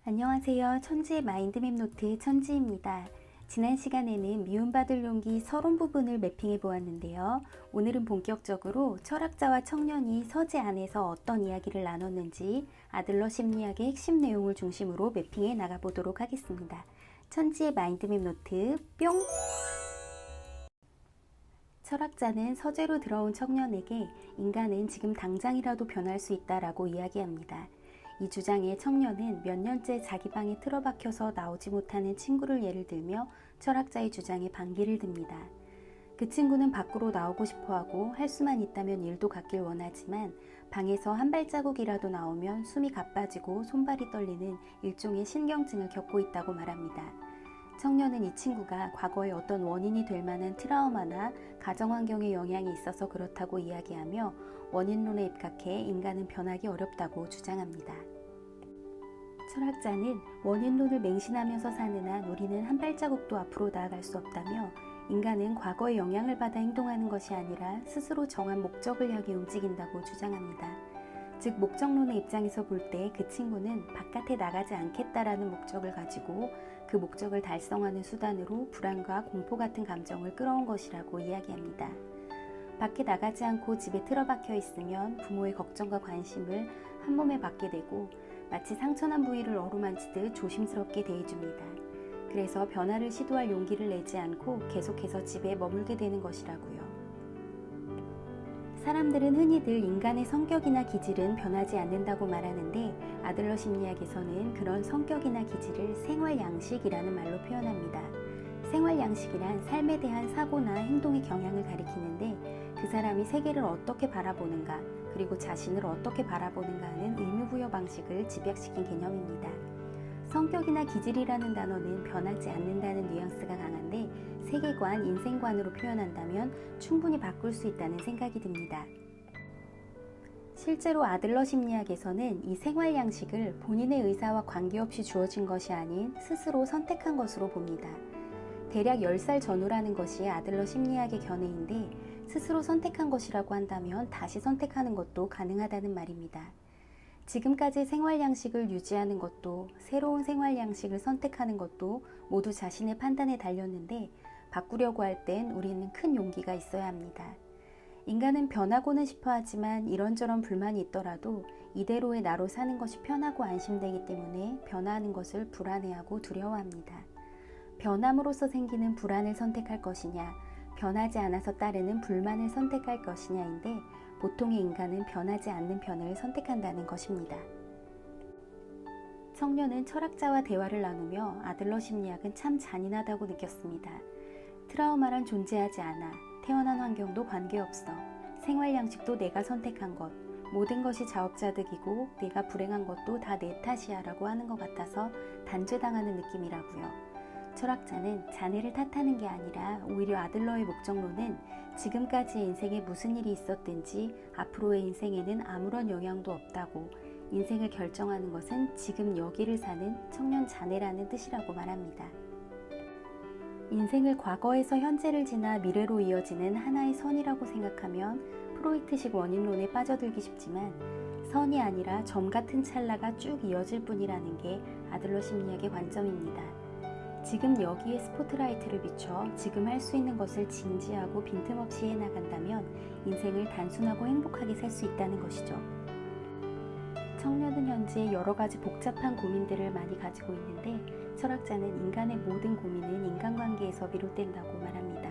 안녕하세요. 천지의 마인드맵 노트 천지입니다. 지난 시간에는 미움받을 용기 서론 부분을 매핑해 보았는데요. 오늘은 본격적으로 철학자와 청년이 서재 안에서 어떤 이야기를 나눴는지 아들러 심리학의 핵심 내용을 중심으로 매핑해 나가보도록 하겠습니다. 천지의 마인드맵 노트 뿅! 철학자는 서재로 들어온 청년에게 인간은 지금 당장이라도 변할 수 있다라고 이야기합니다. 이 주장에 청년은 몇 년째 자기 방에 틀어박혀서 나오지 못하는 친구를 예를 들며 철학자의 주장에 반기를 듭니다. 그 친구는 밖으로 나오고 싶어하고 할 수만 있다면 일도 갖길 원하지만 방에서 한 발자국이라도 나오면 숨이 가빠지고 손발이 떨리는 일종의 신경증을 겪고 있다고 말합니다. 청년은 이 친구가 과거에 어떤 원인이 될 만한 트라우마나 가정환경의 영향이 있어서 그렇다고 이야기하며 원인론에 입각해 인간은 변하기 어렵다고 주장합니다. 철학자는 원인론을 맹신하면서 사는 한 우리는 한 발자국도 앞으로 나아갈 수 없다며 인간은 과거의 영향을 받아 행동하는 것이 아니라 스스로 정한 목적을 향해 움직인다고 주장합니다. 즉 목적론의 입장에서 볼 때 그 친구는 바깥에 나가지 않겠다라는 목적을 가지고 그 목적을 달성하는 수단으로 불안과 공포 같은 감정을 끌어온 것이라고 이야기합니다. 밖에 나가지 않고 집에 틀어박혀 있으면 부모의 걱정과 관심을 한 몸에 받게 되고 마치 상처난 부위를 어루만지듯 조심스럽게 대해줍니다. 그래서 변화를 시도할 용기를 내지 않고 계속해서 집에 머물게 되는 것이라고요. 사람들은 흔히들 인간의 성격이나 기질은 변하지 않는다고 말하는데 아들러 심리학에서는 그런 성격이나 기질을 생활 양식이라는 말로 표현합니다. 생활 양식이란 삶에 대한 사고나 행동의 경향을 가리키는데 그 사람이 세계를 어떻게 바라보는가 그리고 자신을 어떻게 바라보는가 하는 의무부여 방식을 집약시킨 개념입니다. 성격이나 기질이라는 단어는 변하지 않는다는 뉘앙스가 강한데 세계관, 인생관으로 표현한다면 충분히 바꿀 수 있다는 생각이 듭니다. 실제로 아들러 심리학에서는 이 생활 양식을 본인의 의사와 관계없이 주어진 것이 아닌 스스로 선택한 것으로 봅니다. 대략 10살 전후라는 것이 아들러 심리학의 견해인데 스스로 선택한 것이라고 한다면 다시 선택하는 것도 가능하다는 말입니다. 지금까지 생활 양식을 유지하는 것도 새로운 생활 양식을 선택하는 것도 모두 자신의 판단에 달렸는데 바꾸려고 할 땐 우리는 큰 용기가 있어야 합니다. 인간은 변하고는 싶어 하지만 이런저런 불만이 있더라도 이대로의 나로 사는 것이 편하고 안심되기 때문에 변화하는 것을 불안해하고 두려워합니다. 변함으로써 생기는 불안을 선택할 것이냐, 변하지 않아서 따르는 불만을 선택할 것이냐인데 보통의 인간은 변하지 않는 편을 선택한다는 것입니다. 청년은 철학자와 대화를 나누며 아들러 심리학은 참 잔인하다고 느꼈습니다. 트라우마란 존재하지 않아. 태어난 환경도 관계없어. 생활 양식도 내가 선택한 것. 모든 것이 자업자득이고 내가 불행한 것도 다 내 탓이야 라고 하는 것 같아서 단죄당하는 느낌이라고요. 철학자는 자네를 탓하는 게 아니라 오히려 아들러의 목적론은 지금까지의 인생에 무슨 일이 있었든지 앞으로의 인생에는 아무런 영향도 없다고 인생을 결정하는 것은 지금 여기를 사는 청년 자네라는 뜻이라고 말합니다. 인생을 과거에서 현재를 지나 미래로 이어지는 하나의 선이라고 생각하면 프로이트식 원인론에 빠져들기 쉽지만 선이 아니라 점 같은 찰나가 쭉 이어질 뿐이라는 게 아들러 심리학의 관점입니다. 지금 여기에 스포트라이트를 비춰 지금 할 수 있는 것을 진지하고 빈틈없이 해나간다면 인생을 단순하고 행복하게 살 수 있다는 것이죠. 청년은 현재 여러 가지 복잡한 고민들을 많이 가지고 있는데 철학자는 인간의 모든 고민은 인간관계에서 비롯된다고 말합니다.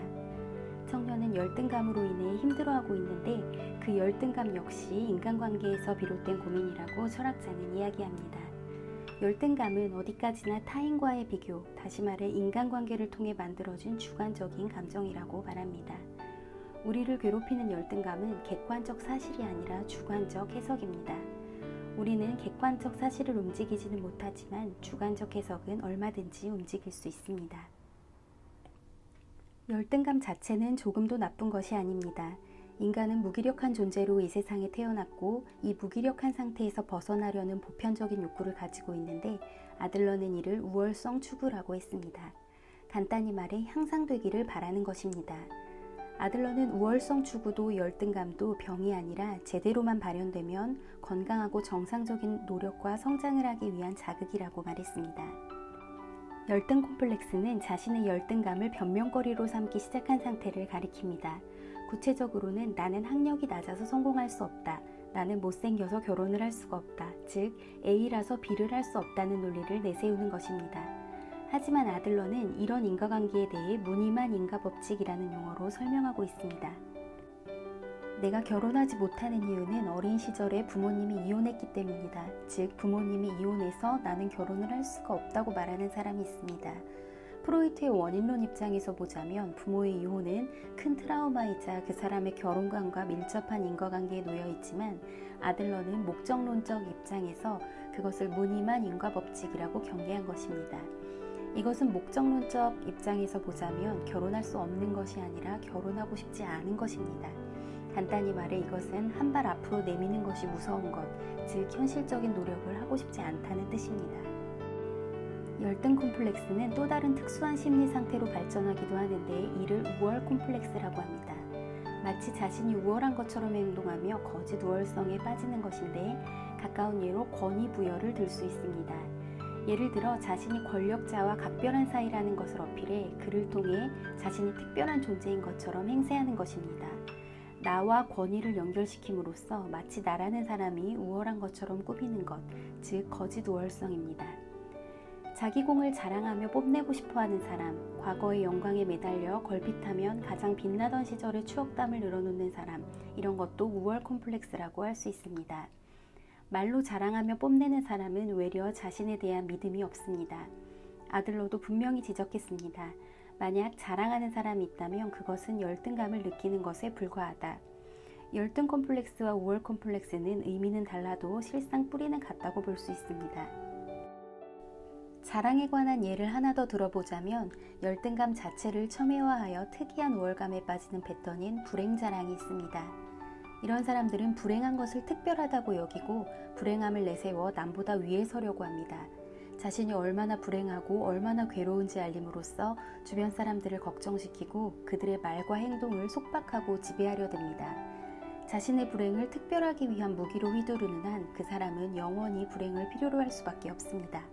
청년은 열등감으로 인해 힘들어하고 있는데 그 열등감 역시 인간관계에서 비롯된 고민이라고 철학자는 이야기합니다. 열등감은 어디까지나 타인과의 비교, 다시 말해 인간관계를 통해 만들어진 주관적인 감정이라고 말합니다. 우리를 괴롭히는 열등감은 객관적 사실이 아니라 주관적 해석입니다. 우리는 객관적 사실을 움직이지는 못하지만 주관적 해석은 얼마든지 움직일 수 있습니다. 열등감 자체는 조금도 나쁜 것이 아닙니다. 인간은 무기력한 존재로 이 세상에 태어났고 이 무기력한 상태에서 벗어나려는 보편적인 욕구를 가지고 있는데 아들러는 이를 우월성 추구라고 했습니다. 간단히 말해 향상되기를 바라는 것입니다. 아들러는 우월성 추구도 열등감도 병이 아니라 제대로만 발현되면 건강하고 정상적인 노력과 성장을 하기 위한 자극이라고 말했습니다. 열등 콤플렉스는 자신의 열등감을 변명거리로 삼기 시작한 상태를 가리킵니다. 구체적으로는 나는 학력이 낮아서 성공할 수 없다. 나는 못생겨서 결혼을 할 수가 없다. 즉, A라서 B를 할 수 없다는 논리를 내세우는 것입니다. 하지만 아들러는 이런 인과관계에 대해 무늬만 인과법칙이라는 용어로 설명하고 있습니다. 내가 결혼하지 못하는 이유는 어린 시절에 부모님이 이혼했기 때문이다. 즉, 부모님이 이혼해서 나는 결혼을 할 수가 없다고 말하는 사람이 있습니다. 프로이트의 원인론 입장에서 보자면 부모의 이혼은 큰 트라우마이자 그 사람의 결혼관과 밀접한 인과관계에 놓여 있지만 아들러는 목적론적 입장에서 그것을 무늬만 인과법칙이라고 경계한 것입니다. 이것은 목적론적 입장에서 보자면 결혼할 수 없는 것이 아니라 결혼하고 싶지 않은 것입니다. 간단히 말해 이것은 한 발 앞으로 내미는 것이 무서운 것, 즉 현실적인 노력을 하고 싶지 않다는 뜻입니다. 열등 콤플렉스는 또 다른 특수한 심리 상태로 발전하기도 하는데 이를 우월 콤플렉스라고 합니다. 마치 자신이 우월한 것처럼 행동하며 거짓 우월성에 빠지는 것인데 가까운 예로 권위 부여를 들 수 있습니다. 예를 들어 자신이 권력자와 각별한 사이라는 것을 어필해 그를 통해 자신이 특별한 존재인 것처럼 행세하는 것입니다. 나와 권위를 연결시킴으로써 마치 나라는 사람이 우월한 것처럼 꾸미는 것, 즉 거짓 우월성입니다. 자기 공을 자랑하며 뽐내고 싶어하는 사람, 과거의 영광에 매달려 걸핏하면 가장 빛나던 시절의 추억담을 늘어놓는 사람, 이런 것도 우월 콤플렉스라고 할 수 있습니다. 말로 자랑하며 뽐내는 사람은 외려 자신에 대한 믿음이 없습니다. 아들러도 분명히 지적했습니다. 만약 자랑하는 사람이 있다면 그것은 열등감을 느끼는 것에 불과하다. 열등 콤플렉스와 우월 콤플렉스는 의미는 달라도 실상 뿌리는 같다고 볼 수 있습니다. 자랑에 관한 예를 하나 더 들어보자면 열등감 자체를 첨예화하여 특이한 우월감에 빠지는 패턴인 불행자랑이 있습니다. 이런 사람들은 불행한 것을 특별하다고 여기고 불행함을 내세워 남보다 위에 서려고 합니다. 자신이 얼마나 불행하고 얼마나 괴로운지 알림으로써 주변 사람들을 걱정시키고 그들의 말과 행동을 속박하고 지배하려 듭니다. 자신의 불행을 특별하기 위한 무기로 휘두르는 한 그 사람은 영원히 불행을 필요로 할 수밖에 없습니다.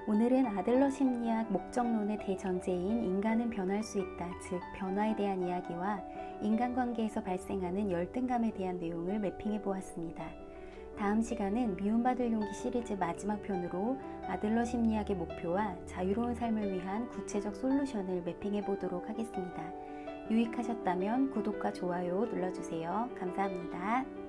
오늘은 아들러 심리학 목적론의 대전제인 인간은 변할 수 있다, 즉 변화에 대한 이야기와 인간관계에서 발생하는 열등감에 대한 내용을 매핑해 보았습니다. 다음 시간은 미움받을 용기 시리즈 마지막 편으로 아들러 심리학의 목표와 자유로운 삶을 위한 구체적 솔루션을 매핑해 보도록 하겠습니다. 유익하셨다면 구독과 좋아요 눌러주세요. 감사합니다.